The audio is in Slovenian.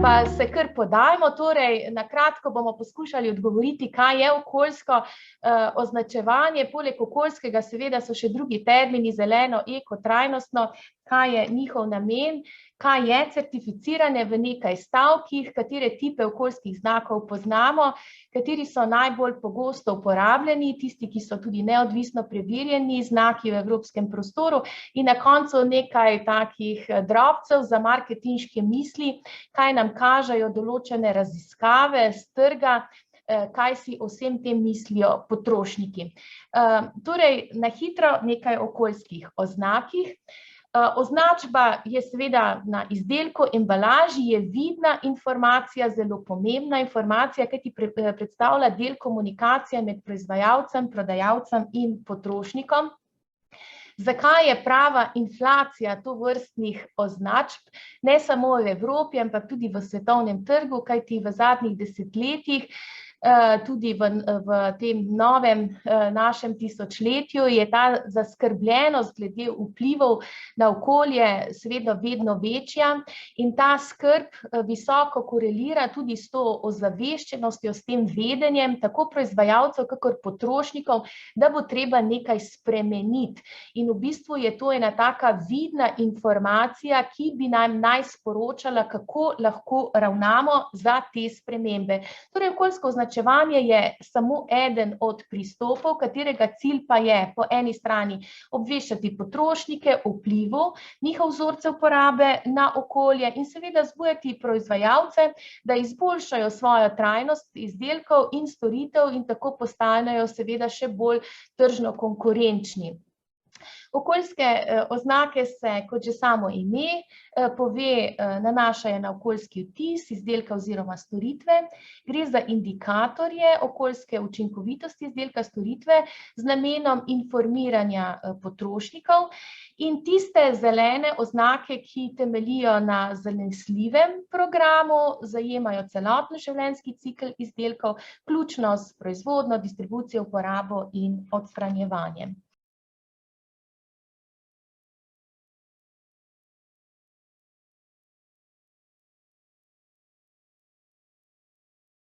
Pa se kar podajmo, torej na kratko bomo poskušali odgovoriti, kaj je okoljsko označevanje. Poleg okoljskega seveda so še drugi termini, zeleno, eko, trajnostno, kaj je njihov namen, kaj je certificiranje v nekaj stavkih, katere tipe okoljskih znakov poznamo, kateri so najbolj pogosto uporabljeni, tisti, ki so tudi neodvisno preverjeni, znaki v evropskem prostoru, in na koncu nekaj takih drobcev za marketinške misli, kaj nam kažejo določene raziskave s trga, kaj si o vsem tem mislijo potrošniki. Torej, na hitro nekaj okoljskih oznakih. Označba je seveda na izdelku, embalaži je vidna informacija, zelo pomembna informacija, ki ti predstavlja del komunikacije med proizvajalcem, prodajalcem in potrošnikom. Zakaj je prava inflacija tovrstnih označb, ne samo v Evropi, ampak tudi v svetovnem trgu, kajti v zadnjih desetletjih, tudi v tem novem našem tisočletju, je ta zaskrbljenost glede vplivov na okolje seveda vedno večja in ta skrb visoko korelira tudi s to ozaveščenostjo, s tem vedenjem, tako proizvajalcev, kakor potrošnikov, da bo treba nekaj spremeniti. In v bistvu je to ena taka vidna informacija, ki bi nam naj sporočala, kako lahko ravnamo za te spremembe. Torej, okoljsko označevanje je samo eden od pristopov, katerega cilj pa je po eni strani obveščati potrošnike o vplivu njihov vzorcev uporabe na okolje in seveda vzbujati proizvajalce, da izboljšajo svojo trajnost izdelkov in storitev in tako postanejo seveda še bolj tržno konkurenčni. Okoljske oznake se, kot že samo ime pove, nanašajo na okoljski vtis izdelka oziroma storitve. Gre za indikatorje okoljske učinkovitosti izdelka storitve z namenom informiranja potrošnikov in tiste zelene oznake, ki temeljijo na zanesljivem programu, zajemajo celoten življenjski cikel izdelkov, vključno s proizvodnjo, distribucijo, uporabo in odstranjevanjem.